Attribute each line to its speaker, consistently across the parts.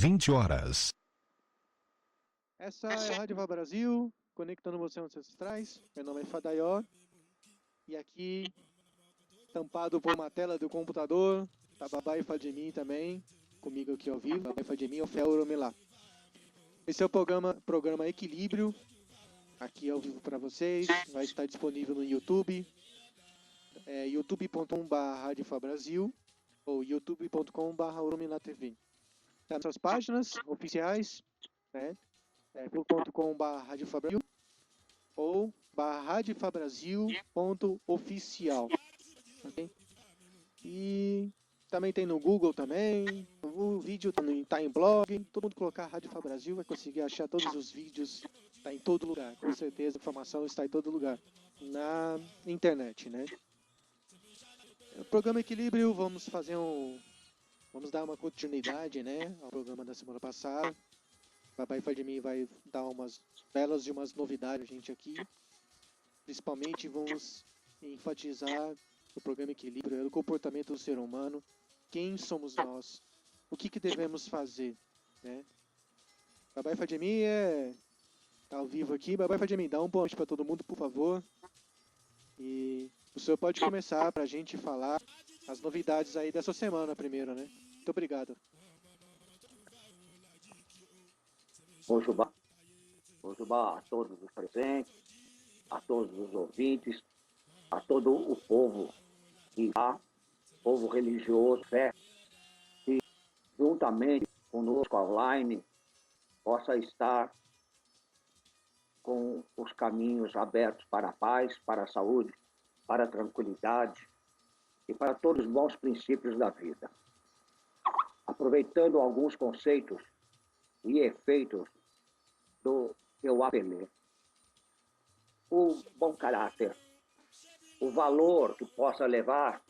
Speaker 1: 20 horas.
Speaker 2: Essa é a Rádio Vá Brasil, conectando você aos ancestrais. Meu nome é Fadaió. E aqui, tampado por uma tela do computador, tá Babá e Fademir também, comigo aqui ao vivo. Babá e Fademir, o Felromelá. Esse é o programa Equilíbrio, aqui ao vivo para vocês. Vai estar disponível no YouTube, youtube.com/radiofabrasil ou youtube.com/oromilatv. Tá nas suas páginas oficiais, né? facebook.com/radiofabrasil ou radiofabrasil.oficial. Okay? E também tem no Google também, o vídeo tá em blog, todo mundo colocar Rádio Fá Brasil vai conseguir achar todos os vídeos, tá em todo lugar, com certeza a informação está em todo lugar, na internet, né? O programa Equilíbrio, vamos dar uma continuidade, né, ao programa da semana passada. Papai Fademir vai dar umas belas e umas novidades a gente aqui. Principalmente vamos enfatizar o programa Equilíbrio, o comportamento do ser humano, quem somos nós, o que devemos fazer, né? Babai Fademir tá ao vivo aqui. Babai Fademir, dá um boa noite para todo mundo, por favor. E o senhor pode começar para a gente falar as novidades aí dessa semana primeiro, né? Muito obrigado.
Speaker 3: Ojubá a todos os presentes, a todos os ouvintes, a todo o povo povo religioso, fé, que juntamente conosco online possa estar com os caminhos abertos para a paz, para a saúde, para a tranquilidade e para todos os bons princípios da vida. Aproveitando alguns conceitos e efeitos do eu apelei. O bom caráter, o valor que possa levar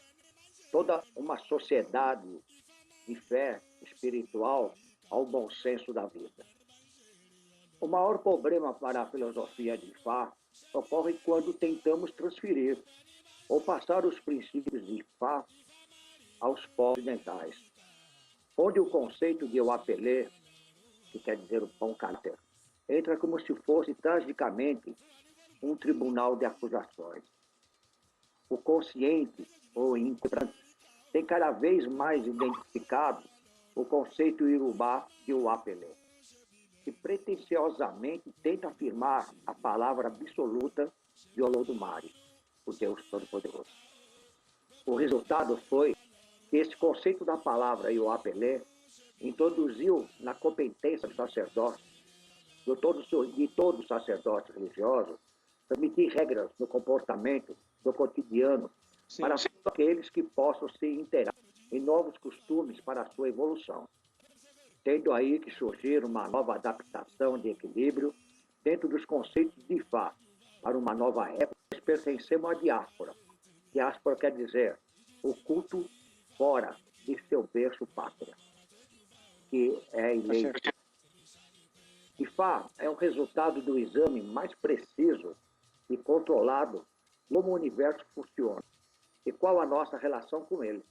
Speaker 3: toda uma sociedade de fé espiritual ao bom senso da vida. O maior problema para a filosofia de Fá ocorre quando tentamos transferir ou passar os princípios de Fá aos povos ocidentais, onde o conceito de eu apelei, que quer dizer o bom caráter, entra como se fosse tragicamente um tribunal de acusações. O consciente ou inconsciente tem cada vez mais identificado o conceito iorubá de Uapelé, que pretensiosamente tenta afirmar a palavra absoluta de Olodumare, o Deus Todo-Poderoso. O resultado foi que esse conceito da palavra Uapelé introduziu na competência do sacerdote, de todos os sacerdotes religiosos, permitir regras no comportamento do cotidiano. Sim. Para todos aqueles que possam se inteirar em novos costumes para a sua evolução. Tendo aí que surgir uma nova adaptação de equilíbrio dentro dos conceitos de Fá para uma nova época, nós pertencemos à diáspora. Diáspora quer dizer o culto fora de seu berço pátria, que é eleito. Fá é o resultado do exame mais preciso e controlado como o universo funciona e qual a nossa relação com ele.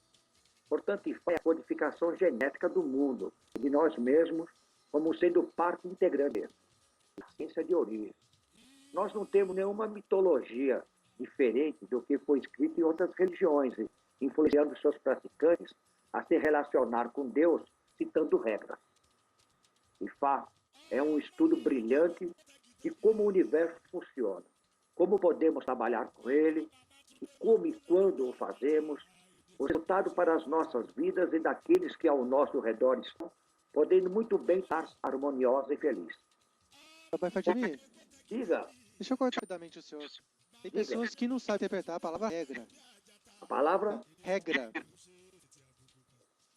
Speaker 3: Portanto, Fá é a codificação genética do mundo e de nós mesmos como sendo parte integrante da ciência de origem. Nós não temos nenhuma mitologia diferente do que foi escrito em outras religiões, influenciando seus praticantes a se relacionar com Deus citando regras. Fá é um estudo brilhante de como o universo funciona, como podemos trabalhar com ele, e como e quando o fazemos, o resultado para as nossas vidas e daqueles que ao nosso redor estão, podendo muito bem estar harmoniosa e feliz.
Speaker 2: Papai Fademir,
Speaker 3: diga.
Speaker 2: Deixa eu cortar rapidamente o senhor. Tem pessoas que não sabem interpretar a palavra regra.
Speaker 3: A palavra?
Speaker 2: Regra.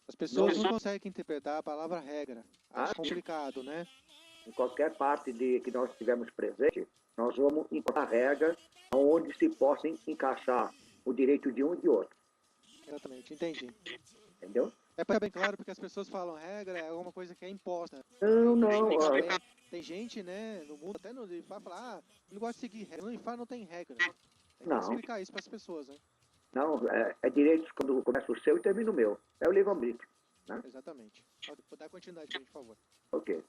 Speaker 2: As pessoas não conseguem interpretar a palavra regra. Acho complicado, né?
Speaker 3: Em qualquer parte que nós estivermos presente, nós vamos encontrar regras onde se possa encaixar o direito de um e de outro.
Speaker 2: Exatamente, entendi.
Speaker 3: Entendeu?
Speaker 2: É para bem claro, porque as pessoas falam regra é alguma coisa que é imposta.
Speaker 3: Não.
Speaker 2: Tem gente, né, no mundo, até no IFA, fala, não gosta de seguir regra. No IFA não tem regra. Tem que explicar isso para as pessoas, né?
Speaker 3: Não, é direito quando começa o seu e termina o meu. É o livre-arbítrio. né?
Speaker 2: Exatamente. Pode dar continuidade pra gente, por favor.
Speaker 3: Ok.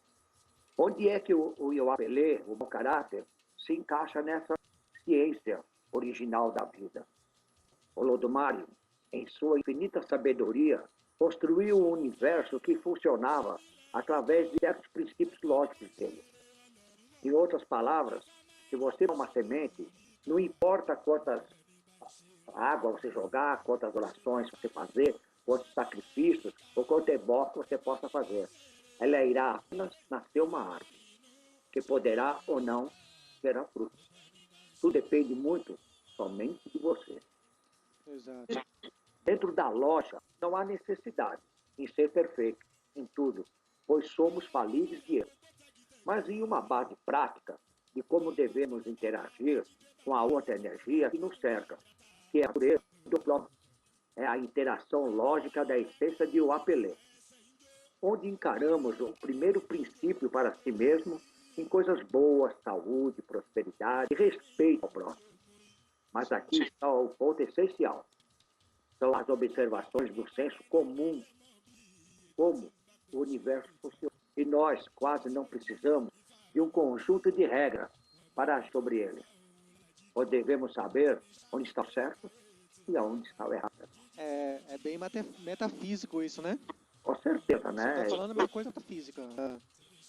Speaker 3: Onde é que o Iowapelê, o bom caráter, se encaixa nessa ciência original da vida? O Lodomário, em sua infinita sabedoria, construiu um universo que funcionava através de certos princípios lógicos dele. Em outras palavras, se você é uma semente, não importa quantas água você jogar, quantas orações você fazer, quantos sacrifícios ou quanto eboque você possa fazer. Ela irá apenas nascer uma árvore, que poderá ou não gerar frutos. Tudo depende muito somente de você.
Speaker 2: Exato.
Speaker 3: Dentro da loja, não há necessidade em ser perfeito em tudo, pois somos falíveis de erro. Mas em uma base prática de como devemos interagir com a outra energia que nos cerca, que é a pureza do próprio. É a interação lógica da essência de Uapelé, onde encaramos o primeiro princípio para si mesmo em coisas boas, saúde, prosperidade e respeito ao próximo. Mas aqui está o ponto essencial. São as observações do senso comum, como o universo funciona. E nós quase não precisamos de um conjunto de regras para agir sobre ele. Pois devemos saber onde está o certo e aonde está o errado.
Speaker 2: É bem metafísico isso, né?
Speaker 3: Com certeza,
Speaker 2: Você tá
Speaker 3: né?
Speaker 2: falando uma coisa metafísica.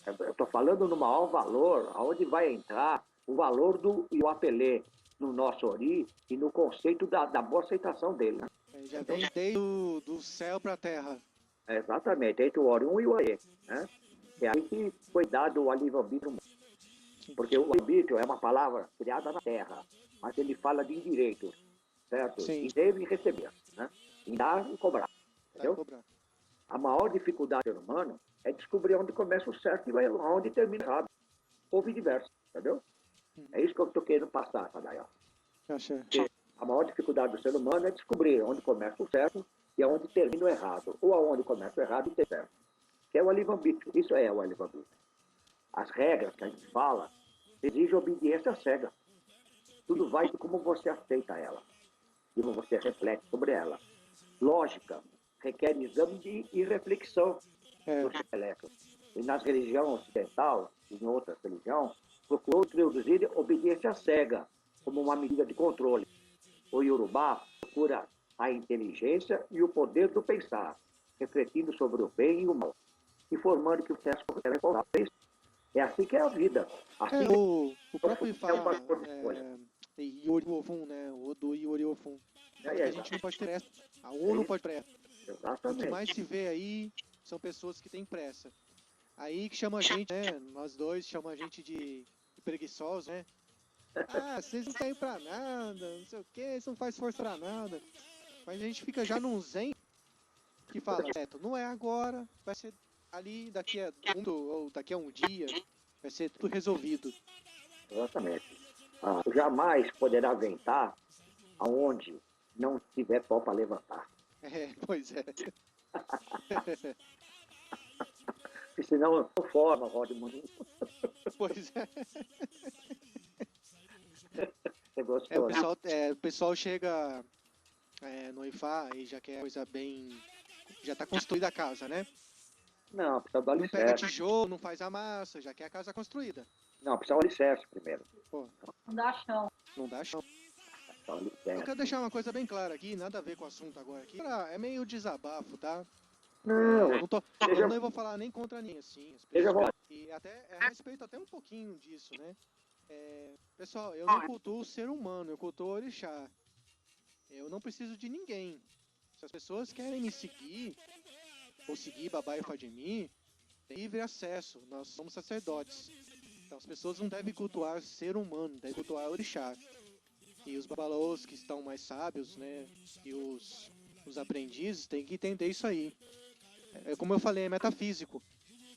Speaker 3: Eu estou falando no maior valor, aonde vai entrar o valor do Iowapelé no nosso Ori e no conceito da boa aceitação dele. Né?
Speaker 2: Já vem desde do céu pra terra.
Speaker 3: Exatamente, entre o Orion e o Aê. Né? É aí que foi dado o livre-arbítrio. Porque o livre-arbítrio é uma palavra criada na terra, mas ele fala de direitos, certo?
Speaker 2: Sim.
Speaker 3: Em ter e receber, né? Em dar e cobrar. Entendeu? A maior dificuldade do ser humano é descobrir onde começa o certo e onde termina o errado. Ou vice-versa, entendeu? É isso que eu estou querendo passar, Tadaia. A maior dificuldade do ser humano é descobrir onde começa o certo e aonde termina o errado. Ou aonde começa o errado e termina o certo. Que é o livre-arbítrio. Isso é o livre-arbítrio. As regras que a gente fala exigem obediência cega. Tudo vai de como você aceita ela. E como você reflete sobre ela. Lógica requer exame e reflexão do intelecto. E nas religiões ocidentais, e em outras religiões, procurou introduzir obediência cega como uma medida de controle. O Yorubá procura a inteligência e o poder do pensar, refletindo sobre o bem e o mal, informando que o processo é responsável. É assim que é a vida. Assim
Speaker 2: o próprio Ifá, Yori Ofun, né? O do Yori Ofun. Que a gente não pode ter pressa. A ONU não pode ter pressa.
Speaker 3: Exatamente.
Speaker 2: O que mais se vê aí são pessoas que têm pressa. Aí que chama a gente, né? Nós dois chama a gente de preguiçosos, né? Ah, vocês não querem pra nada, não sei o que, vocês não fazem força pra nada. Mas a gente fica já num zen que fala, certo, não é agora, vai ser ali daqui a ou daqui a um dia, vai ser tudo resolvido.
Speaker 3: Exatamente. Jamais poderá ventar aonde não tiver pau para levantar.
Speaker 2: Pois é.
Speaker 3: Porque senão não forma roda de moinho.
Speaker 2: Pois é.
Speaker 3: Você gostou,
Speaker 2: o pessoal chega no Ifá e já quer coisa bem... Já tá construída a casa, né?
Speaker 3: Não, precisa do alicerce.
Speaker 2: Não pega tijolo, não faz a massa, já quer a casa construída.
Speaker 3: Não, precisa do alicerce primeiro.
Speaker 2: Pô,
Speaker 1: não dá chão.
Speaker 2: Não dá chão.
Speaker 3: Eu
Speaker 2: quero deixar uma coisa bem clara aqui, nada a ver com o assunto agora aqui. É meio desabafo, tá?
Speaker 3: Não,
Speaker 2: eu não vou falar nem contra ninguém, assim. E até a respeito até um pouquinho disso, né? Pessoal, eu não cultuo o ser humano, eu cultuo o orixá. Eu não preciso de ninguém. Se as pessoas querem me seguir, ou seguir Babá e Fadimi, tem livre acesso, nós somos sacerdotes. Então as pessoas não devem cultuar o ser humano, devem cultuar o orixá. E os babalôs que estão mais sábios, né, e os aprendizes têm que entender isso aí. Como eu falei, é metafísico.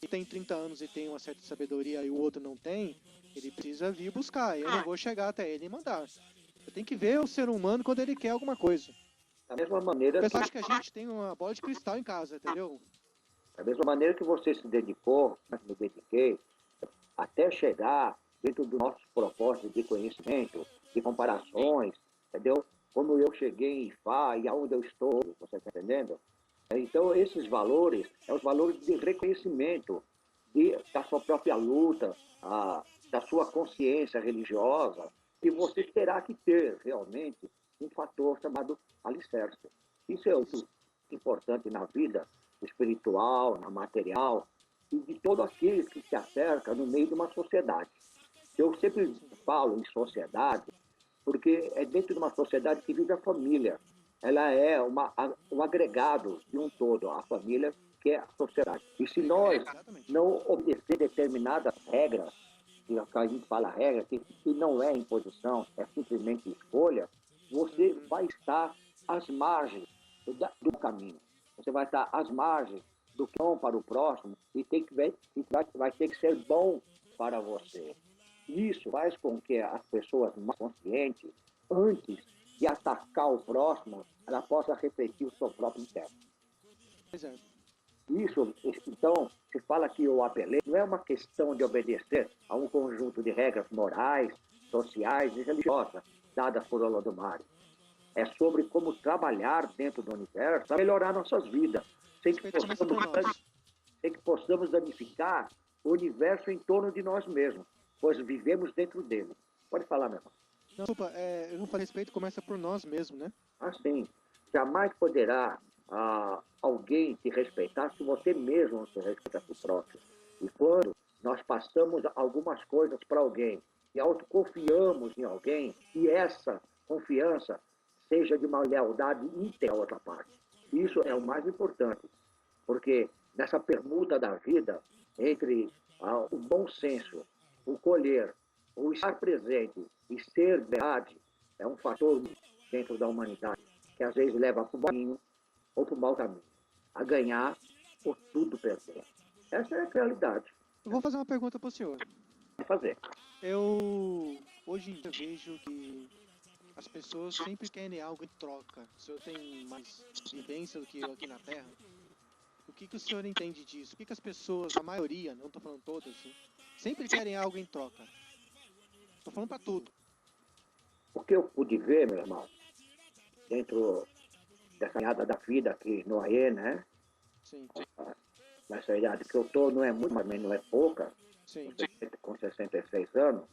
Speaker 2: Se tem 30 anos e tem uma certa sabedoria e o outro não tem, ele precisa vir buscar. Eu não vou chegar até ele e mandar. Eu tenho que ver o ser humano quando ele quer alguma coisa.
Speaker 3: Da mesma maneira
Speaker 2: o pessoal acha que a gente tem uma bola de cristal em casa, entendeu?
Speaker 3: Da mesma maneira que você se dedicou, me dediquei, até chegar dentro do nosso propósito de conhecimento, de comparações, entendeu? Como eu cheguei em Ifá e aonde eu estou, você está entendendo? Então, esses valores são os valores de reconhecimento da sua própria luta, da sua consciência religiosa, que você terá que ter realmente um fator chamado alicerce. Isso é muito importante na vida espiritual, na material, e de todo aquele que se acerca no meio de uma sociedade. Eu sempre falo em sociedade, porque é dentro de uma sociedade que vive a família. Ela é um agregado de um todo, a família, que é a sociedade. E se nós
Speaker 2: Exatamente.
Speaker 3: não obedecer determinadas regras, que a gente fala regra, que não é imposição, é simplesmente escolha, você vai estar às margens do caminho. Você vai estar às margens do que é bom para o próximo e vai ter que ser bom para você. Isso faz com que as pessoas mais conscientes, antes de atacar o próximo, ela possa refletir o seu próprio interno.
Speaker 2: Exato.
Speaker 3: Isso, então, se fala que eu apelei, não é uma questão de obedecer a um conjunto de regras morais, sociais e religiosas dadas por Olodumare. É sobre como trabalhar dentro do universo para melhorar nossas vidas, sem que,
Speaker 2: Respeito começa por nós.
Speaker 3: sem que possamos danificar o universo em torno de nós mesmos, pois vivemos dentro dele. Pode falar, meu irmão.
Speaker 2: Não, desculpa, eu não falei respeito começa por nós mesmos, né?
Speaker 3: Assim, jamais poderá alguém te respeitar se você mesmo não se respeita a si próprio. E quando nós passamos algumas coisas para alguém e autoconfiamos em alguém, e essa confiança seja de uma lealdade íntegra à outra parte. Isso é o mais importante, porque nessa permuta da vida entre o bom senso, o colher, o estar presente e ser verdade, é um fator dentro da humanidade que às vezes leva para o bom caminho ou para o mau caminho, a ganhar ou tudo perder. Essa é a realidade.
Speaker 2: Eu vou fazer uma pergunta pro senhor.
Speaker 3: Vai fazer.
Speaker 2: Eu hoje em dia vejo que as pessoas sempre querem algo em troca. O senhor tem mais vivência do que eu aqui na Terra? O que o senhor entende disso? O que as pessoas, a maioria, não estou falando todas, sempre querem algo em troca? Estou falando para tudo.
Speaker 3: O que eu pude ver, meu irmão, dentro dessa caminhada da vida aqui no AE, né?
Speaker 2: Sim,
Speaker 3: Nessa idade que eu estou, não é muito, mas também não é pouca,
Speaker 2: sim,
Speaker 3: com 66 anos,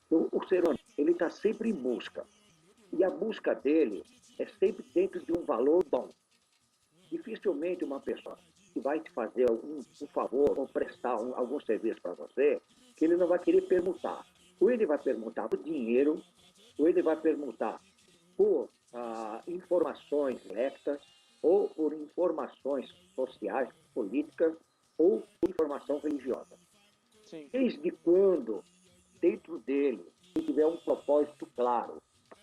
Speaker 3: o ser humano ele está sempre em busca. E a busca dele é sempre dentro de um valor bom. Dificilmente uma pessoa que vai te fazer um favor ou prestar algum serviço para você, que ele não vai querer permutar. Ou ele vai permutar por dinheiro, ou ele vai permutar por informações directas, ou por informações sociais, políticas, ou por informação religiosa.
Speaker 2: sim,
Speaker 3: Desde quando, dentro dele, ele tiver um propósito claro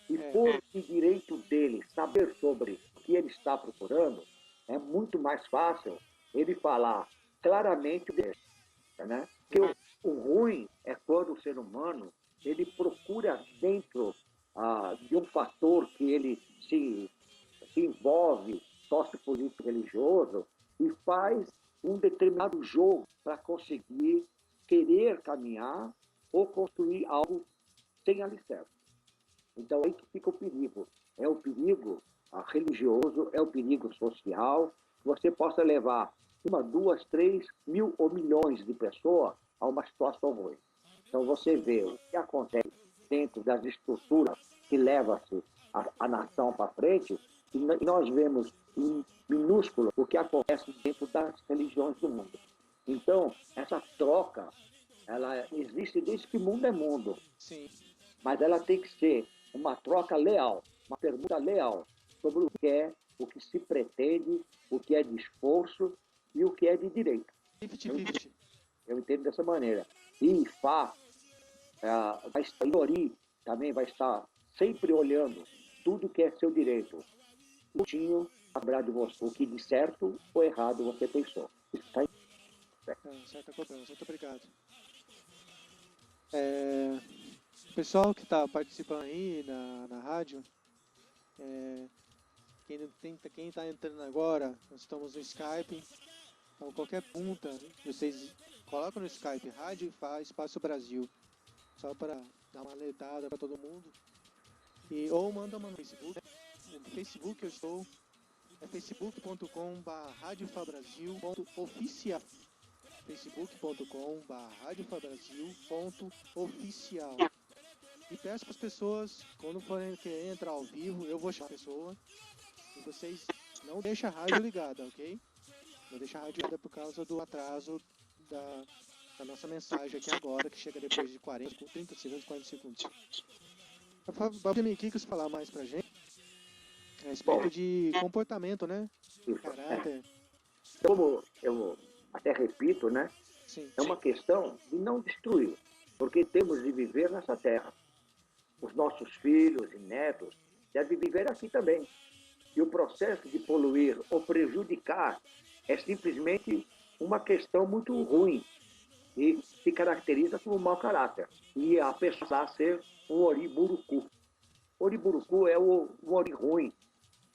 Speaker 3: e for de direito dele saber sobre o que ele está procurando, é muito mais fácil ele falar claramente dele, né? Porque o ruim é quando o ser humano ele procura dentro de um fator que ele se envolve sociopolítico religioso e faz um determinado jogo para conseguir querer caminhar ou construir algo sem alicerce. Então, aí que fica o perigo. É o perigo religioso, é o perigo social, que você possa levar 1, 2, 3 mil ou milhões de pessoas a uma situação ruim. Então, você vê o que acontece dentro das estruturas que levam-se a nação para frente, e nós vemos em minúsculo o que acontece dentro das religiões do mundo. Então, essa troca, ela existe desde que mundo é mundo,
Speaker 2: sim.
Speaker 3: mas ela tem que ser uma troca leal, uma pergunta leal sobre o que se pretende, o que é de esforço e o que é de direito.
Speaker 2: 50-50.
Speaker 3: Eu entendo dessa maneira. E IFA, vai estar, Inori também vai estar sempre olhando tudo que é seu direito. O tinho lembrar de você, o que de certo ou errado você pensou. Isso está
Speaker 2: Certa cobrança, muito obrigado. O pessoal que está participando aí na rádio, quem está entrando agora, nós estamos no Skype, então qualquer pergunta, vocês colocam no Skype Rádio e faz Espaço Brasil, só para dar uma alertada para todo mundo, ou manda uma no Facebook. No Facebook eu estou, É facebook.com/radiofabrasil.oficial. facebook.com/radiofabrasil.oficial. E peço para as pessoas, quando forem querer entrar ao vivo, eu vou chamar a pessoa. E vocês não deixem a rádio ligada, ok? Não deixem a rádio ligada por causa do atraso da nossa mensagem aqui agora, que chega depois de 40, 30 segundos, 40 segundos. Valdemir, o que você falar mais pra gente? A respeito de comportamento, né?
Speaker 3: Isso.
Speaker 2: Caráter.
Speaker 3: Como eu até repito, né?
Speaker 2: Sim.
Speaker 3: É uma questão de não destruir, porque temos de viver nessa terra. Os nossos filhos e netos devem viver aqui também. E o processo de poluir ou prejudicar é simplesmente uma questão muito ruim e se caracteriza por um mau caráter. E a pessoa vai ser um oriburucu. Oriburucu é um ori ruim.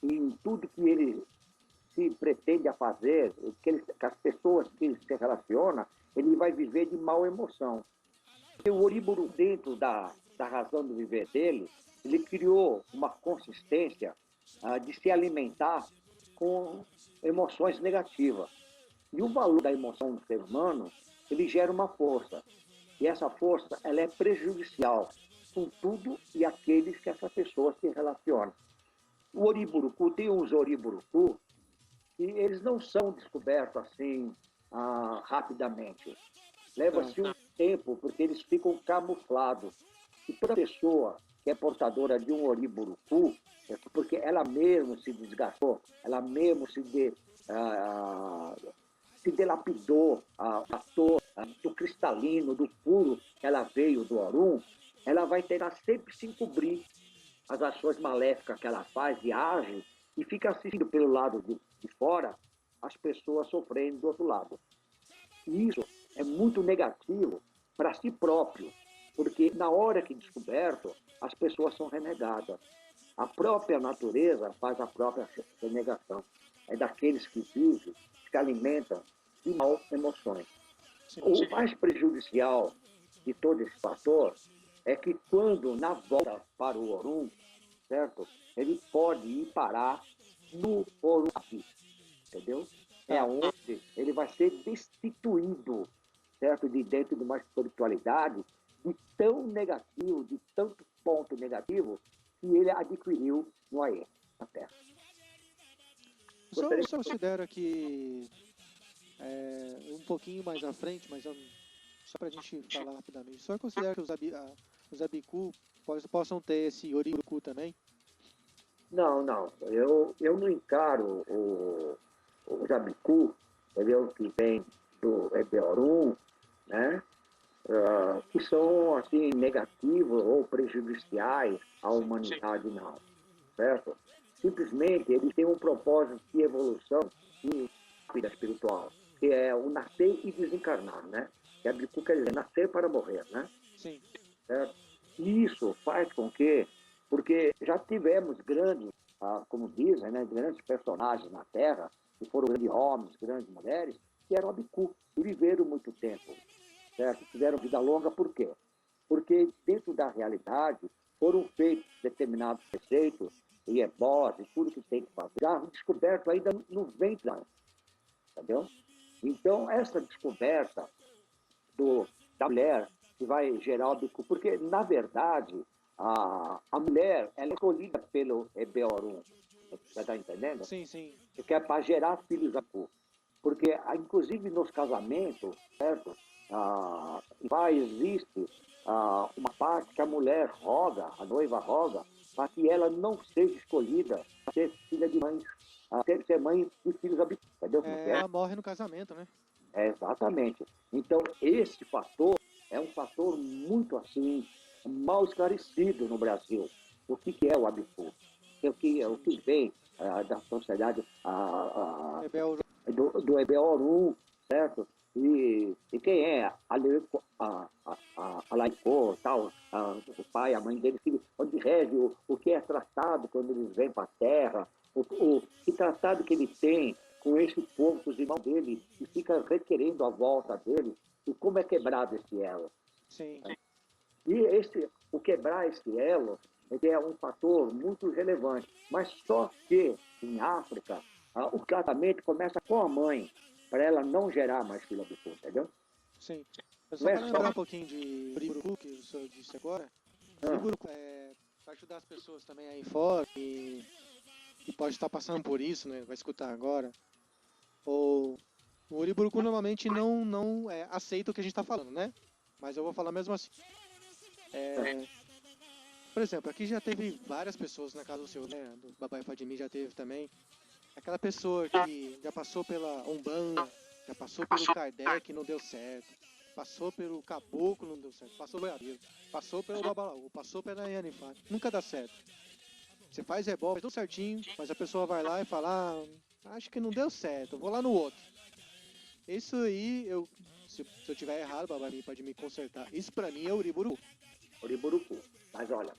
Speaker 3: E em tudo que ele se pretende a fazer, que as pessoas que ele se relaciona, ele vai viver de mal emoção. Porque o oriburu, dentro da razão do viver dele, ele criou uma consistência de se alimentar com emoções negativas. E o valor da emoção do ser humano, ele gera uma força. E essa força, ela é prejudicial com tudo e aqueles que essa pessoa se relaciona. O oriburucu, tem uns oriburucu que eles não são descobertos assim rapidamente. Leva-se um tempo, porque eles ficam camuflados. E toda pessoa que é portadora de um oriburucu, é porque ela mesmo se desgastou, ela mesmo se delapidou a dor do cristalino, do puro que ela veio do Orum, ela vai tentar sempre se encobrir as ações maléficas que ela faz e age, e fica assistindo pelo lado de fora as pessoas sofrendo do outro lado. E isso é muito negativo para si próprio, porque na hora que descoberto, as pessoas são renegadas. A própria natureza faz a própria renegação. É daqueles que vivem, que alimentam de mal emoções. O mais prejudicial de todo esse fator é que quando, na volta para o Orum, certo? Ele pode ir parar no Orum, entendeu? É onde ele vai ser destituído, certo? De dentro de uma espiritualidade de tão negativo, de tanto ponto negativo, que ele adquiriu no Aê, na Terra.
Speaker 2: Só considero que um pouquinho mais à frente, mas só para a gente falar rapidamente, só considero que os abicu possam ter esse oriburucu também?
Speaker 3: Não. Eu não encaro o Jabicu, entendeu? Que vem do Ebeorum, né? Que são assim, negativos ou prejudiciais à humanidade, não. Certo? Simplesmente ele tem um propósito de evolução e vida espiritual, que é o nascer e desencarnar, né? Que Jabicu quer dizer nascer para morrer, né?
Speaker 2: Sim.
Speaker 3: Certo? E isso faz com que, porque já tivemos grandes, como dizem, né, grandes personagens na Terra, que foram grandes homens, grandes mulheres, que eram abicu e viveram muito tempo, certo? Tiveram vida longa, por quê? Porque dentro da realidade foram feitos determinados preceitos, e ebós, e tudo que tem que fazer, já descoberto ainda no ventre, entendeu? Então, essa descoberta da mulher que vai gerar o bico, porque, na verdade, a mulher ela é escolhida pelo Ebeorum, você está entendendo?
Speaker 2: Sim.
Speaker 3: Que é para gerar filhos a cu. Porque, inclusive, nos casamentos, certo? Existe uma parte que a mulher roga, a noiva roga, para que ela não seja escolhida para ser filha de mães, ser mãe de filhos habitantes, entendeu?
Speaker 2: Ela morre no casamento, né?
Speaker 3: Exatamente. Então, esse fator é um fator muito assim, mal esclarecido no Brasil. O que é o abicu? O que vem da sociedade do Ebeorum, certo? E quem é a Laicô, tal, o pai, a mãe dele, onde rege o que é tratado quando eles vêm para a Terra, que tratado que ele tem com esse povo, com os irmãos dele, e fica requerendo a volta dele, e como é quebrado esse elo.
Speaker 2: Sim.
Speaker 3: E o quebrar esse elo é um fator muito relevante, mas só que em África o tratamento começa com a mãe, para ela não gerar mais fila bicu, entendeu?
Speaker 2: Sim. Eu só
Speaker 3: Não é
Speaker 2: para
Speaker 3: só...
Speaker 2: lembrar um pouquinho de Uriburucu, que o senhor disse agora. Uriburucu é para ajudar as pessoas também aí fora que pode estar passando por isso, né? Vai escutar agora. Ou o Uriburucu normalmente não aceita o que a gente está falando, né? Mas eu vou falar mesmo assim. Por exemplo, aqui já teve várias pessoas na casa do senhor, né? Do Babai Fadimi já teve também. Aquela pessoa que já passou pela Umbanda, já passou pelo Kardec, não deu certo. Passou pelo Caboclo, não deu certo. Passou pelo Goiabeiro, passou pelo Babalaú, passou pela Yanifá. Nunca dá certo. Você faz rebote, faz tudo certinho, mas a pessoa vai lá e fala, acho que não deu certo, eu vou lá no outro. Isso aí, se eu tiver errado, Babai pode me consertar. Isso pra mim é Uriburucu.
Speaker 3: Oriburucu. Mas olha,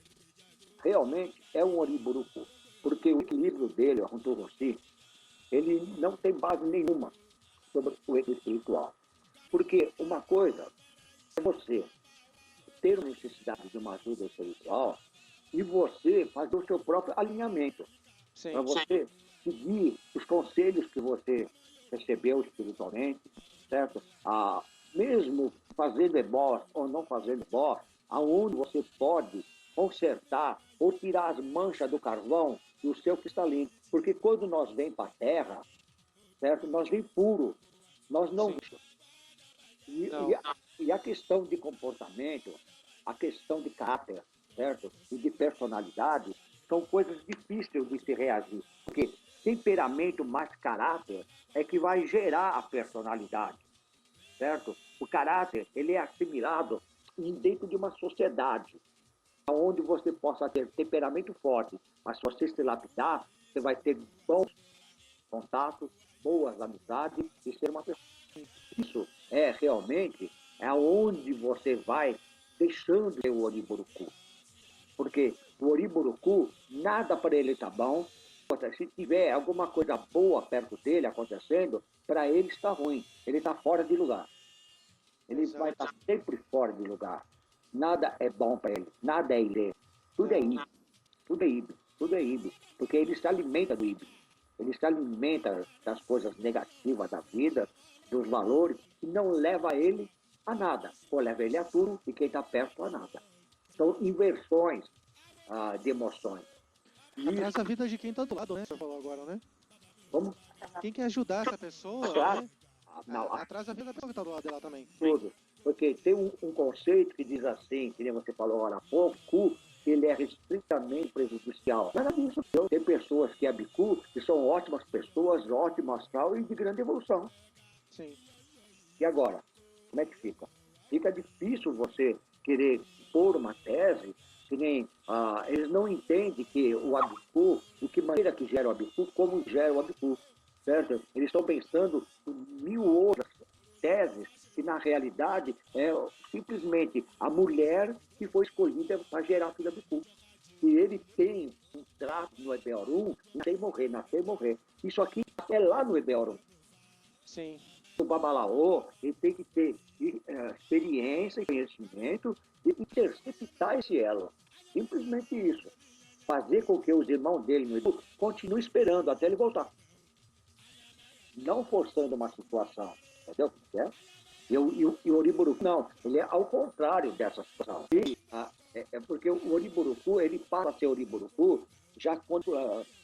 Speaker 3: realmente é um Oriburucu, porque o equilíbrio dele, o Rossi, ele não tem base nenhuma sobre o equilíbrio espiritual. Porque uma coisa é você ter necessidade de uma ajuda espiritual e você fazer o seu próprio alinhamento. Para você seguir os conselhos que você recebeu espiritualmente, certo? Mesmo fazendo ebó ou não fazendo ebó, aonde você pode consertar ou tirar as manchas do carvão do seu cristalino. Porque quando nós vem para a Terra, certo? Nós vem puro, nós não... E a questão de comportamento, a questão de caráter, certo? E de personalidade, são coisas difíceis de se reagir. Porque temperamento mais caráter é que vai gerar a personalidade, certo? O caráter, ele é assimilado dentro de uma sociedade, onde você possa ter temperamento forte, mas se você se lapidar, você vai ter bons contatos, boas amizades e ser uma pessoa. Isso é realmente onde você vai deixando o Oriburucu. Porque o Oriburucu, nada para ele está bom. Se tiver alguma coisa boa perto dele acontecendo, para ele está ruim. Ele está fora de lugar. Ele vai estar sempre fora de lugar. Nada é bom para ele. Nada é ilê. Tudo é íbido. Tudo é íbido. Tudo é íbido. Porque ele se alimenta do íbido. Ele se alimenta das coisas negativas da vida, dos valores, e não leva ele a nada. Ou leva ele a tudo e quem está perto a nada. São inversões de emoções.
Speaker 2: Atrasa a vida de quem está do lado, né? Você falou agora, né?
Speaker 3: Como?
Speaker 2: Quem quer ajudar essa pessoa,
Speaker 3: Claro.
Speaker 2: né? Atrasa a vida da pessoa que está do lado dela também.
Speaker 3: Tudo. Porque tem um conceito que diz assim, que nem você falou agora há pouco, que ele é restritamente prejudicial. Nada disso. Tem pessoas que é bicu, que são ótimas pessoas, ótimo astral e de grande evolução.
Speaker 2: Sim.
Speaker 3: E agora? Como é que fica? Fica difícil você querer pôr uma tese que nem... eles não entendem que o abicu, de que maneira que gera o abicu, como gera o abicu, certo? Eles estão pensando em 1000 outras teses que, na realidade, é simplesmente a mulher que foi escolhida para gerar filho abicu. E ele tem um trato no EBOR1, nascer e morrer. Isso aqui é lá no EBOR1.
Speaker 2: Sim.
Speaker 3: O babalaô, ele tem que ter experiência e conhecimento e interceptar esse elo. Simplesmente isso. Fazer com que os irmãos dele continuem esperando até ele voltar. Não forçando uma situação. Entendeu? E o Oriburucu, não. Ele é ao contrário dessa situação. É porque o Oriburucu, ele passa a ser Oriburucu já quando,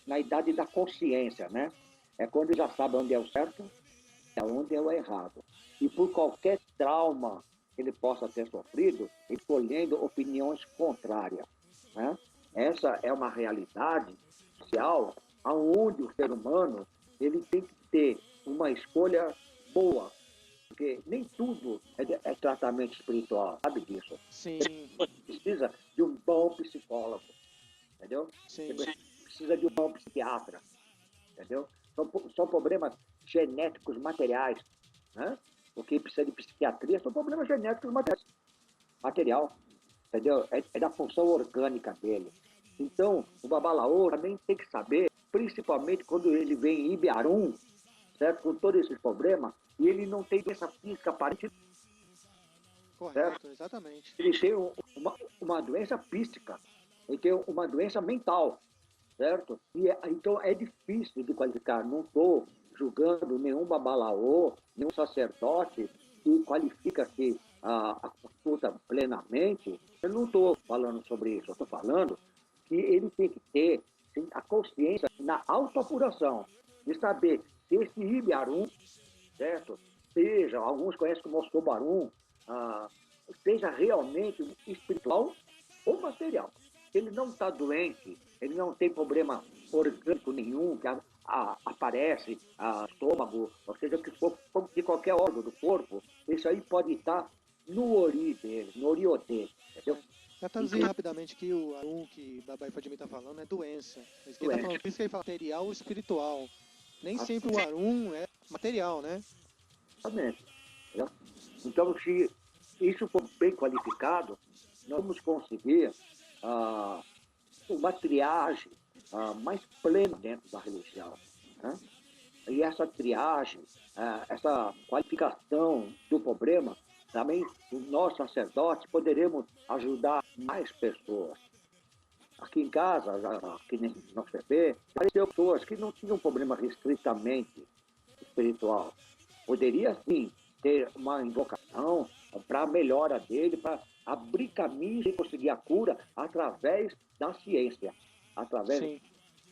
Speaker 3: na idade da consciência, né? É quando ele já sabe onde é o certo onde é o errado. E por qualquer trauma que ele possa ter sofrido, escolhendo opiniões contrárias. Né? Essa é uma realidade social onde o ser humano ele tem que ter uma escolha boa, porque nem tudo é tratamento espiritual, sabe disso?
Speaker 2: Sim.
Speaker 3: Precisa de um bom psicólogo, entendeu?
Speaker 2: Sim.
Speaker 3: Precisa de um bom psiquiatra, entendeu? São problemas genéticos materiais, né? O que precisa de psiquiatria são problemas genéticos material, entendeu? É da função orgânica dele. Então, o babalaô também tem que saber, principalmente quando ele vem em Ibiarum, certo? Com todos esses problemas, e ele não tem essa física aparente.
Speaker 2: Correto,
Speaker 3: certo?
Speaker 2: exatamente.
Speaker 3: Ele tem uma doença psíquica, ele tem uma doença mental, certo? Então é difícil de qualificar. Não estou julgando nenhum babalaô, nenhum sacerdote que qualifica-se a consulta plenamente. Eu não estou falando sobre isso, eu estou falando que ele tem que ter sim, a consciência na autoapuração, de saber se esse Ibe-Arum, certo? Seja, alguns conhecem como Ossobarum, seja realmente espiritual ou material. Ele não está doente, ele não tem problema orgânico nenhum que aparece, estômago, ou seja, que for de qualquer órgão do corpo, isso aí pode estar no ori dele, no oriotê, entendeu?
Speaker 2: Já traduzir rapidamente que o Arum que Babai Fadimi está falando é doença. Mas quem está falando, por isso que ele fala material ou espiritual. Nem sempre o Arum é material, né?
Speaker 3: Exatamente. Entendeu? Então, se isso for bem qualificado, nós vamos conseguir uma triagem mais plena dentro da religião. Né? E essa triagem, essa qualificação do problema, também nós sacerdotes poderemos ajudar mais pessoas. Aqui em casa, aqui no CP, apareceu pessoas que não tinham problema restritamente espiritual. Poderia, sim, ter uma invocação para a melhora dele, para abrir caminhos e conseguir a cura através da ciência, através
Speaker 2: Sim.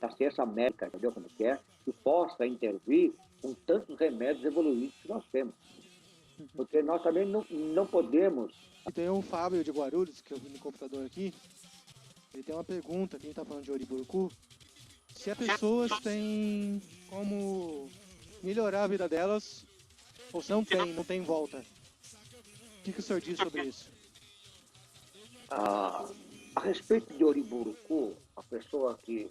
Speaker 3: da ciência médica, entendeu como que é? Que possa intervir com tantos remédios evoluídos que nós temos. Porque nós também não podemos...
Speaker 2: E tem o Fábio de Guarulhos, que eu vi no computador aqui. Ele tem uma pergunta, quem está falando de Oriburucu, se as pessoas têm como melhorar a vida delas, ou se não tem volta. O que o senhor diz sobre isso?
Speaker 3: A respeito de Oriburucu, a pessoa que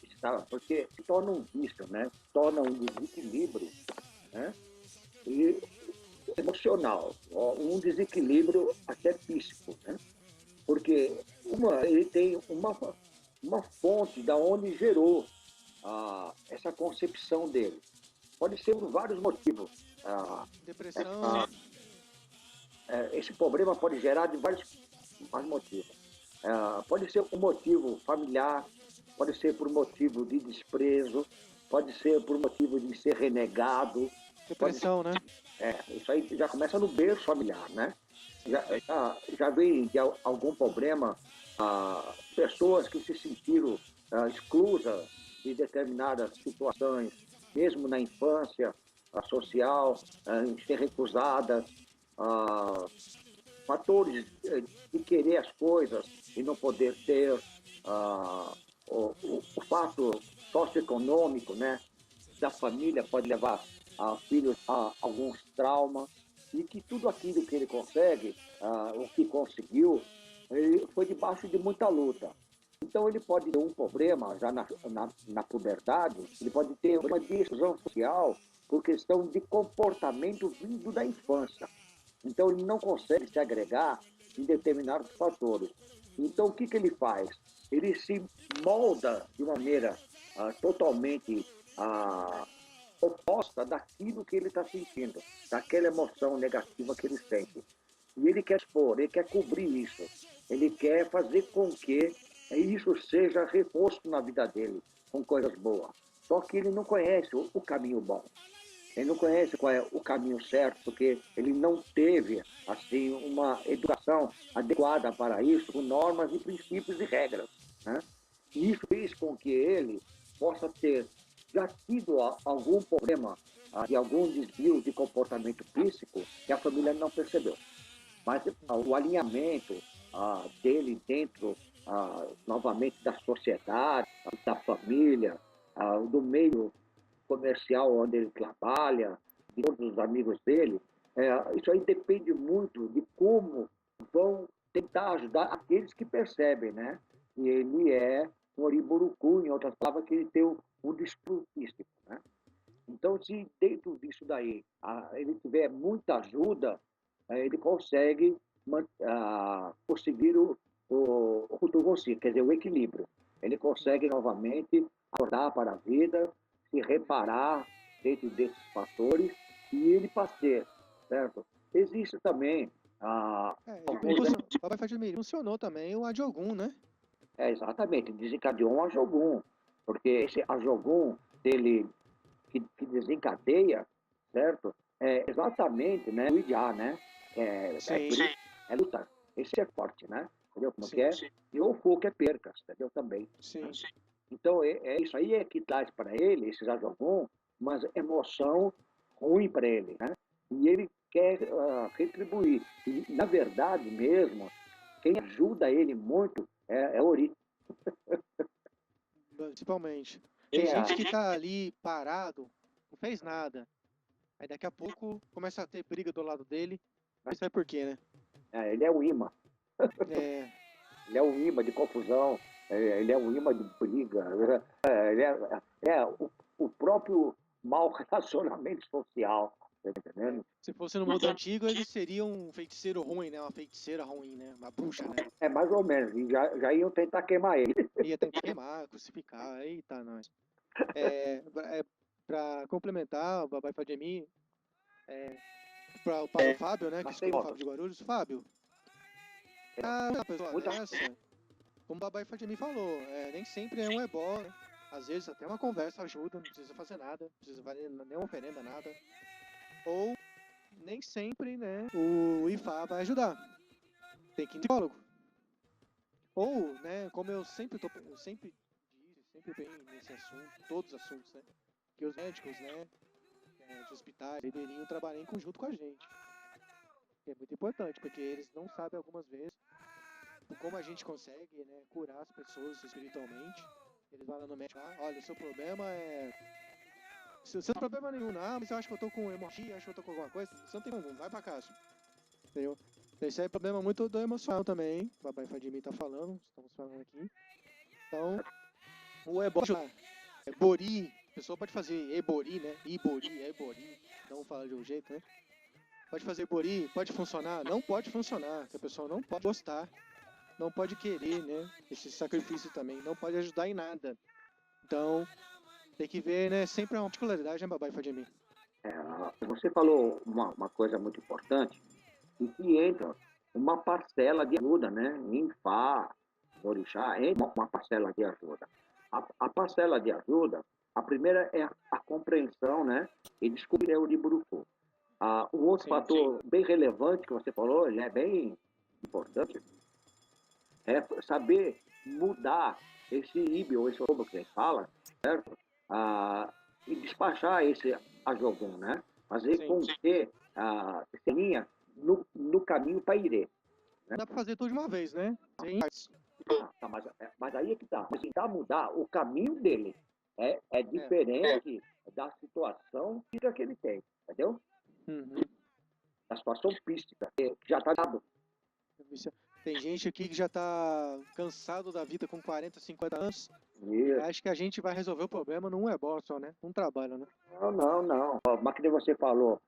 Speaker 3: está... Porque se torna um vício, né? Se torna um desequilíbrio, né? E emocional, um desequilíbrio até físico, né? Porque ele tem uma fonte da onde gerou essa concepção dele. Pode ser por vários motivos.
Speaker 2: Depressão.
Speaker 3: Esse problema pode gerar de vários motivos. Pode ser por motivo familiar, pode ser por motivo de desprezo, pode ser por motivo de ser renegado.
Speaker 2: Depressão, né?
Speaker 3: Isso aí já começa no berço familiar, né? Já vem de algum problema, pessoas que se sentiram exclusas de determinadas situações, mesmo na infância, social, ser recusadas, fatores de querer as coisas e não poder ter, o fato socioeconômico, né, da família pode levar a filhos a alguns traumas, e que tudo aquilo que ele consegue, o que conseguiu, ele foi debaixo de muita luta. Então ele pode ter um problema já na puberdade, ele pode ter uma exclusão social por questão de comportamento vindo da infância. Então ele não consegue se agregar em determinados fatores. Então o que ele faz? Ele se molda de uma maneira totalmente oposta daquilo que ele está sentindo, daquela emoção negativa que ele sente. E ele quer expor, ele quer cobrir isso, ele quer fazer com que isso seja reposto na vida dele, com coisas boas. Só que ele não conhece o caminho bom. Ele não conhece qual é o caminho certo, porque ele não teve assim uma educação adequada para isso, com normas e princípios e regras, né? E isso fez com que ele possa ter já tido algum problema, de algum desvio de comportamento físico que a família não percebeu. Mas o alinhamento dele dentro, novamente, da sociedade, da família, do meio comercial onde ele trabalha, de todos os amigos dele, isso aí depende muito de como vão tentar ajudar aqueles que percebem, né? E ele é um oriburucu, em outras palavras, que ele tem um distúrbio físico, né? Então, se dentro disso daí ele tiver muita ajuda, ele consegue conseguir o Hutu-Gossi, quer dizer, o equilíbrio. Ele consegue novamente acordar para a vida, se reparar dentro desses fatores e ele passeia, certo? Existe também
Speaker 2: Babai Fadimi, funcionou também o Adiogun, né?
Speaker 3: exatamente, desencadeou um Ajogum. Porque esse Ajogun dele que desencadeia, certo? É exatamente, né? O Idiá, né?
Speaker 2: Sim,
Speaker 3: É luta. Esse é forte, né? Entendeu como que
Speaker 2: sim,
Speaker 3: é? E o fogo é percas, entendeu? Também.
Speaker 2: sim.
Speaker 3: Então, isso aí é que traz para ele, esse Ajogun, uma emoção ruim para ele, né? E ele quer retribuir. E, na verdade mesmo, quem ajuda ele muito é Ori.
Speaker 2: Principalmente. Tem
Speaker 3: Tem a,
Speaker 2: gente que tá ali parado, não fez nada. Aí daqui a pouco começa a ter briga do lado dele. Não sabe por quê, né?
Speaker 3: ele é o imã.
Speaker 2: É,
Speaker 3: Ele é um imã de confusão, ele é um imã de briga, ele o próprio mau relacionamento social, tá entendendo?
Speaker 2: se fosse no mundo antigo, ele seria um feiticeiro ruim, né? Uma feiticeira ruim, né? Uma bruxa, né?
Speaker 3: É mais ou menos, e já iam tentar queimar ele.
Speaker 2: Ia tentar queimar, crucificar. Eita, nós. Pra complementar, o Babai Fademi, para o Fábio, né? Que
Speaker 3: Mas tem
Speaker 2: escuta o Fábio
Speaker 3: votos.
Speaker 2: de Guarulhos. Fábio, uma pessoa
Speaker 3: Muita
Speaker 2: dessa, como o Babai Fademi falou, nem sempre é um ebó, né? Às vezes até uma conversa ajuda, não precisa fazer nada, não precisa fazer nenhuma oferenda, nada. Ou nem sempre, né, o IFA vai ajudar. Tem que ir no psicólogo. Ou, né, como eu sempre disse, sempre bem nesse assunto, todos os assuntos, né, que os médicos, né, de hospitais deveriam trabalhar em conjunto com a gente. Que é muito importante, porque eles não sabem algumas vezes como a gente consegue, né, curar as pessoas espiritualmente. Eles vão lá no médico, olha, o seu problema é... Seu problema nenhum, não, mas eu acho que eu tô com hemorragia, acho que eu tô com alguma coisa. Você não tem nenhum, vai pra casa. Entendeu? Esse aí é problema muito do emocional também, o Babai Fadimi tá falando, estamos falando aqui. Então, o Ebola, Bori, a pessoa pode fazer Ebori, né? Ibori, Ebori, não fala de um jeito, né? Pode fazer Bori, pode funcionar? Não pode funcionar, que a pessoa não pode gostar, não pode querer, né? Esse sacrifício também, não pode ajudar em nada. Então, tem que ver, né? Sempre uma particularidade, né, Babai Fadimi?
Speaker 3: Você falou uma coisa muito importante, e que entra uma parcela de ajuda, né? Em Fá, Orixá, entra uma parcela de ajuda. A parcela de ajuda, a primeira é a compreensão, né? E descobrir o Liburuku. Um outro
Speaker 2: Sim,
Speaker 3: fator bem relevante que você falou, ele é bem importante, é saber mudar esse híbrido, esse roubo que a gente fala, certo? E despachar esse Ajogun, né? Fazer
Speaker 2: sim.
Speaker 3: com que seria no caminho para Irê.
Speaker 2: Não dá pra fazer tudo de uma vez, né? Sim.
Speaker 3: Mas aí é que tá. Tentar mudar o caminho dele é
Speaker 2: É.
Speaker 3: diferente da situação física que ele tem, entendeu?
Speaker 2: Uhum.
Speaker 3: Da situação física, que já está dado.
Speaker 2: Tem gente aqui que já tá cansado da vida com 40, 50 anos e
Speaker 3: Isso.
Speaker 2: acha que a gente vai resolver o problema num ebó só, né? Um trabalho, né?
Speaker 3: Não. Mas que nem você falou,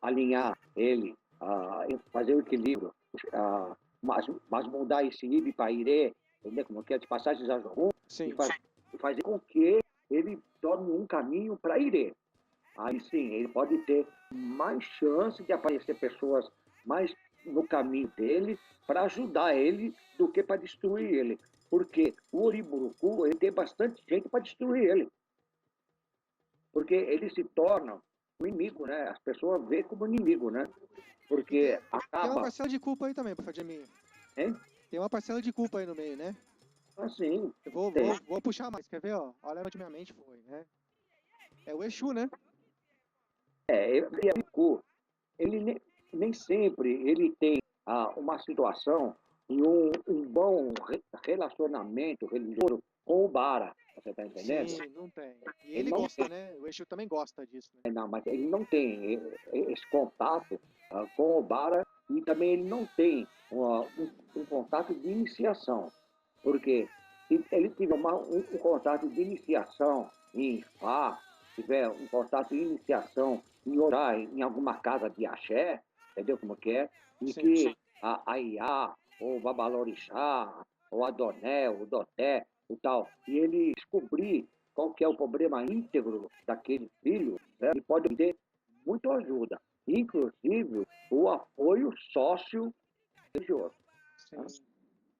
Speaker 3: alinhar ele, fazer o equilíbrio, mas mudar esse IB para IRE, entendeu? Como que é de passagens a Jogum,
Speaker 2: Sim.
Speaker 3: e fazer com que ele torne um caminho para IRE. Aí sim, ele pode ter mais chance de aparecer pessoas mais no caminho dele para ajudar ele do que para destruir ele. Porque o Oriburuku, ele tem bastante gente para destruir ele. Porque ele se torna um inimigo, né? As pessoas veem como inimigo, né?
Speaker 2: E tem
Speaker 3: Porque
Speaker 2: uma
Speaker 3: acaba,
Speaker 2: parcela de culpa aí também, Fadimir.
Speaker 3: hein?
Speaker 2: Tem uma parcela de culpa aí no meio, né?
Speaker 3: Assim,
Speaker 2: Eu vou,
Speaker 3: tem.
Speaker 2: vou, vou puxar mais, quer ver, ó? Olha onde minha mente foi, né? É o Exu, né?
Speaker 3: Ele nem sempre ele tem uma situação e um bom relacionamento religioso com o Bara, você está entendendo?
Speaker 2: Sim, não tem. E
Speaker 3: Ele
Speaker 2: ele
Speaker 3: não
Speaker 2: gosta, né? O Exu também gosta disso, né?
Speaker 3: não, mas ele não tem esse contato com o Bara e também ele não tem um contato de iniciação. Porque se ele tiver um contato de iniciação em Fá, tiver um contato de iniciação em orar em alguma casa de axé, entendeu como que é? E
Speaker 2: Sim.
Speaker 3: que a Iá, ou o Babalorixá, ou a Doné, o Doté, o tal, e ele descobrir qual que é o problema íntegro daquele filho, né? Ele pode ter muita ajuda, inclusive o apoio sócio-religioso.
Speaker 2: Sim.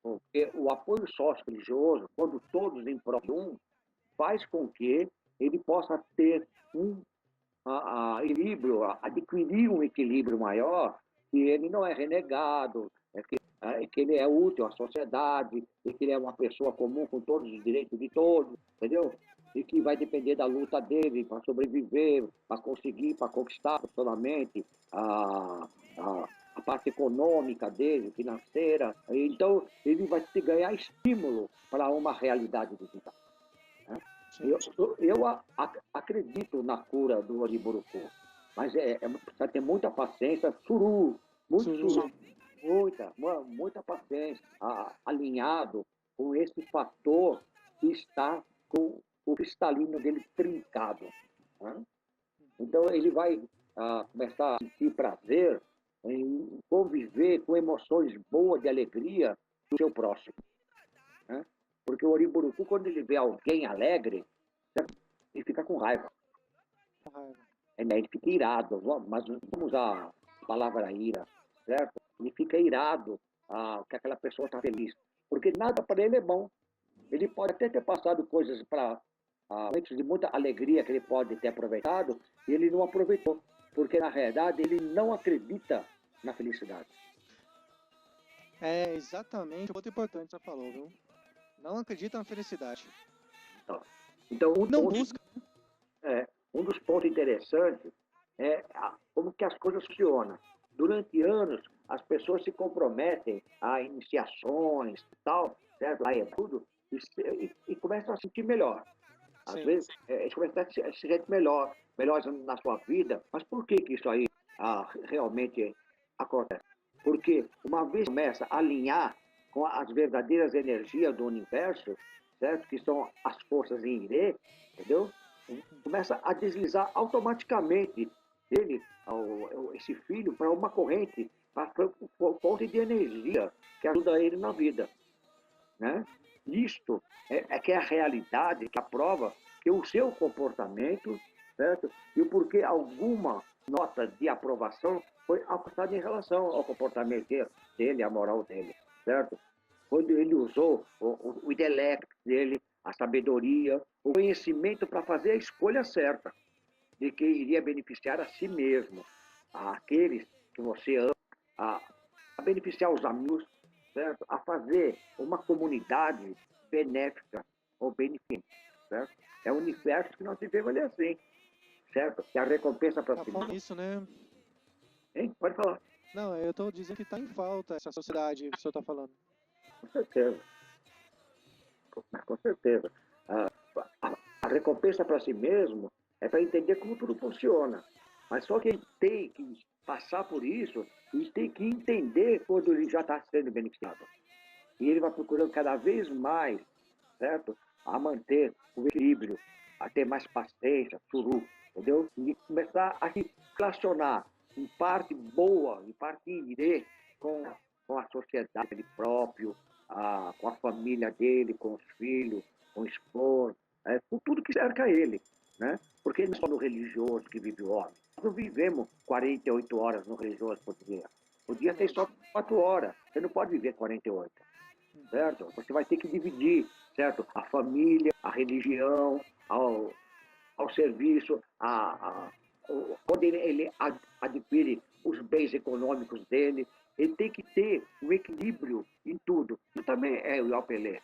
Speaker 3: Porque o apoio sócio-religioso, quando todos em prol de um, faz com que ele possa ter um equilíbrio, adquirir um equilíbrio maior, que ele não é renegado, que ele é útil à sociedade, e que ele é uma pessoa comum com todos os direitos de todos, entendeu? E que vai depender da luta dele para sobreviver, para conseguir, para conquistar profissionalmente a parte econômica dele, financeira. Então, ele vai ter que ganhar estímulo para uma realidade digital. Né? Eu acredito na cura do Oriburucu, mas precisa ter muita paciência, muito suru, muita paciência, alinhado com esse fator que está com o cristalino dele trincado. Né? Então ele vai começar a sentir prazer em conviver com emoções boas de alegria do seu próximo. Né? Porque o Oriburucu, quando ele vê alguém alegre, ele fica com raiva. Ele fica irado, mas vamos usar a palavra ira, certo? Ele fica irado que aquela pessoa está feliz, porque nada para ele é bom. Ele pode até ter passado coisas para momentos de muita alegria que ele pode ter aproveitado, e ele não aproveitou, porque na realidade ele não acredita na felicidade.
Speaker 2: É exatamente o ponto importante que você falou, viu? Não acredita na felicidade.
Speaker 3: Então
Speaker 2: não busca.
Speaker 3: Um dos pontos interessantes é como que as coisas funcionam. Durante anos, as pessoas se comprometem a iniciações e tal, certo? Lá é tudo, e começam a sentir melhor. Às vezes, eles começam a se sentir melhores na sua vida. Mas por que isso aí realmente acontece? Porque uma vez começa a alinhar com as verdadeiras energias do universo, certo? Que são as forças em Irê, entendeu? Começa a deslizar automaticamente dele, esse filho, para uma corrente, para fonte de energia que ajuda ele na vida. Né? Isto que é a realidade, que aprova que o seu comportamento, certo? E o porquê alguma nota de aprovação foi apostada em relação ao comportamento dele, a moral dele, certo? Quando ele usou o intelecto dele, a sabedoria, o conhecimento para fazer a escolha certa, de que iria beneficiar a si mesmo, aqueles que você ama, a beneficiar os amigos, certo? A fazer uma comunidade benéfica ou beneficente, certo? É o universo que nós vivemos ali assim, certo? Que a recompensa para si mesmo.
Speaker 2: Isso, né?
Speaker 3: Hein? Pode falar.
Speaker 2: Não, eu estou dizendo que está em falta essa sociedade que o senhor está falando.
Speaker 3: Com certeza. Com certeza. A recompensa para si mesmo é para entender como tudo funciona. Mas só que ele tem que passar por isso e tem que entender quando ele já está sendo beneficiado. E ele vai procurando cada vez mais, certo? A manter o equilíbrio, a ter mais paciência, suru, entendeu? E começar a se relacionar em parte boa, em parte irê, com a sociedade dele próprio, com a família dele, com os filhos, com o esposo, com tudo que cerca ele, né? Porque não é só no religioso que vive o homem. Nós não vivemos 48 horas no religioso por dia. O dia tem só 4 horas. Você não pode viver 48. Certo? Você vai ter que dividir, certo? A família, a religião, ao serviço, onde ele adquire os bens econômicos dele. Ele tem que ter um equilíbrio em tudo. Isso também é o IOPLE.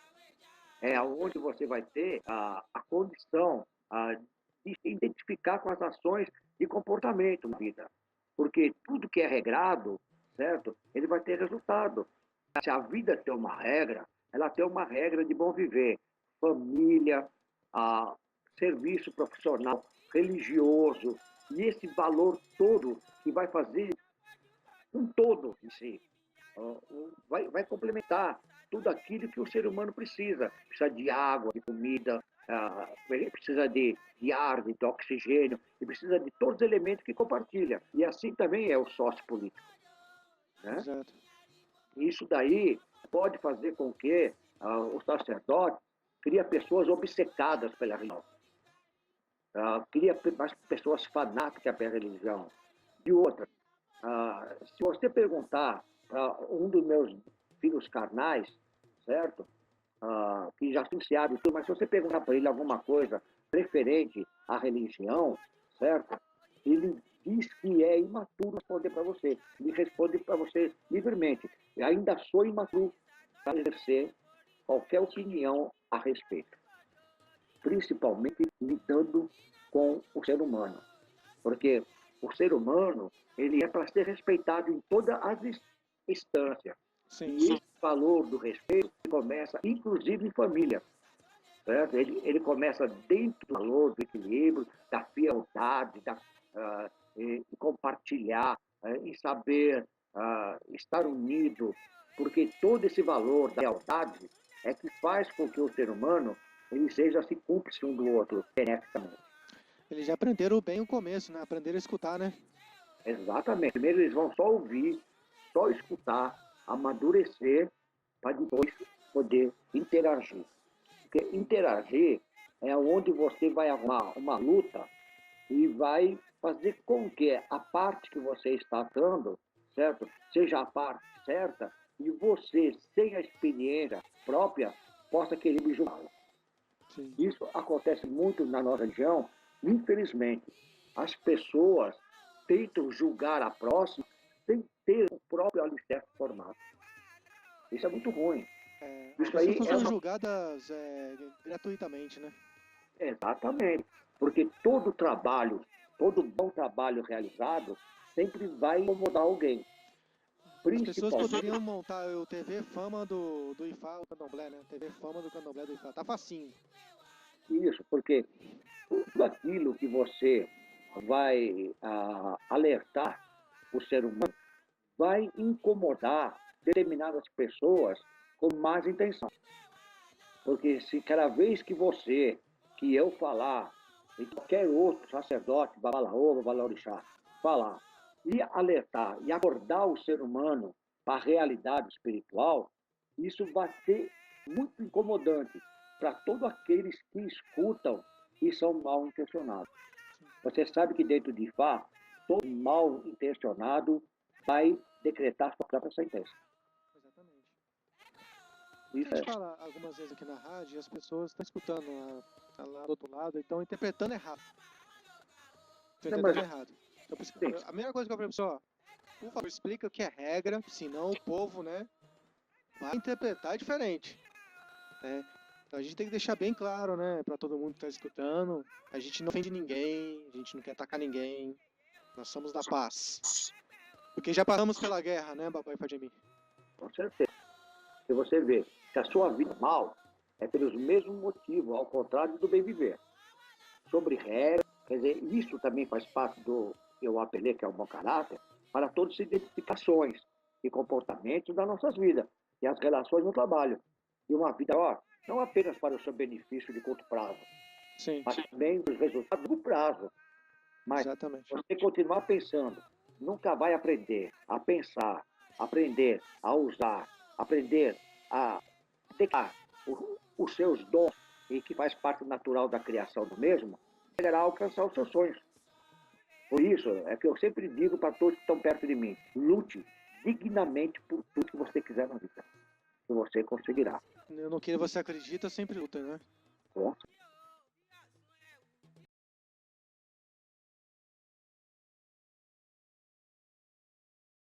Speaker 3: É onde você vai ter a condição de se identificar com as ações de comportamento na vida. Porque tudo que é regrado, certo? Ele vai ter resultado. Se a vida tem uma regra, ela tem uma regra de bom viver. Família, serviço profissional, religioso, e esse valor todo que vai fazer um todo em si. Vai complementar tudo aquilo que o ser humano precisa. Precisa de água, de comida, precisa de ar, de oxigênio, e precisa de todos os elementos que compartilha. E assim também é o sócio político. Né?
Speaker 2: Exato.
Speaker 3: Isso daí pode fazer com que o sacerdote crie pessoas obcecadas pela religião. Cria pessoas fanáticas pela religião. E outra, se você perguntar para um dos meus filhos carnais, certo? Que já associado e tudo, mas se você perguntar para ele alguma coisa referente à religião, certo? Ele diz que é imaturo responder para você. Ele responde para você livremente. Eu ainda sou imaturo para exercer qualquer opinião a respeito, principalmente lidando com o ser humano. Porque o ser humano, ele é para ser respeitado em todas as instâncias.
Speaker 2: Sim.
Speaker 3: E esse valor do respeito começa, inclusive, em família. Certo? Ele começa dentro do valor, do equilíbrio, da fialdade, em compartilhar, em saber estar unido, porque todo esse valor da lealdade é que faz com que o ser humano ele seja assim cúmplice um do outro, beneficamente.
Speaker 2: Eles já aprenderam bem o começo, né? Aprenderam a escutar, né?
Speaker 3: Exatamente. Primeiro eles vão só ouvir, só escutar, amadurecer, para depois poder interagir. Porque interagir é onde você vai arrumar uma luta e vai fazer com que a parte que você está dando, certo? Seja a parte certa e você, sem a experiência própria, possa querer me julgá-la.
Speaker 2: Sim.
Speaker 3: Isso acontece muito na nossa região, infelizmente. As pessoas tentam julgar a próxima sem ter o próprio alicerce formado. Isso é muito ruim.
Speaker 2: As
Speaker 3: Isso
Speaker 2: pessoas
Speaker 3: aí
Speaker 2: estão
Speaker 3: é
Speaker 2: sendo
Speaker 3: uma...
Speaker 2: julgadas gratuitamente, né?
Speaker 3: Exatamente. Porque todo trabalho, todo bom trabalho realizado, sempre vai incomodar alguém.
Speaker 2: As pessoas
Speaker 3: Principalmente
Speaker 2: poderiam montar o TV Fama do IFA, o Candomblé, né? TV Fama do Candomblé do IFA. Tá facinho.
Speaker 3: isso, porque tudo aquilo que você vai alertar o ser humano vai incomodar determinadas pessoas com más intenção. Porque se cada vez que eu falar, e qualquer outro sacerdote, babalaô, babalaorixá, falar, e alertar, e acordar o ser humano para a realidade espiritual, isso vai ser muito incomodante para todos aqueles que escutam e são mal intencionados. Você sabe que dentro de Ifá, todo mal intencionado vai decretar sua própria sentença.
Speaker 2: Exatamente.
Speaker 3: Isso
Speaker 2: A
Speaker 3: é
Speaker 2: gente fala algumas vezes aqui na rádio e as pessoas estão escutando lá do outro lado e estão interpretando errado. Estão
Speaker 3: Não, mas,
Speaker 2: interpretando errado. Então,
Speaker 3: sim,
Speaker 2: a primeira coisa que eu falei pra pessoa, por favor, explica o que é regra, senão o povo, né, vai interpretar diferente. Né? Então a gente tem que deixar bem claro, né, pra todo mundo que tá escutando, a gente não ofende ninguém, a gente não quer atacar ninguém, nós somos da paz. Porque já paramos pela guerra, né, Babai Fadimi?
Speaker 3: com certeza. Se você vê que a sua vida é mal, é pelos mesmos motivos, ao contrário do bem viver. Sobre regras, quer dizer, isso também faz parte do que eu apelei, que é o bom caráter, para todas as identificações e comportamentos das nossas vidas e as relações no trabalho. E uma vida, não apenas para o seu benefício de curto prazo,
Speaker 2: Sim,
Speaker 3: mas também os resultados do prazo. Mas
Speaker 2: exatamente.
Speaker 3: você continuar pensando, nunca vai aprender a pensar, aprender a usar, aprender a declarar os seus dons e que faz parte natural da criação do mesmo, chegará a alcançar os seus sonhos. Por isso, é que eu sempre digo para todos que estão perto de mim, lute dignamente por tudo que você quiser na vida, que você conseguirá.
Speaker 2: No que você acredita, sempre luta, né?
Speaker 3: Bom?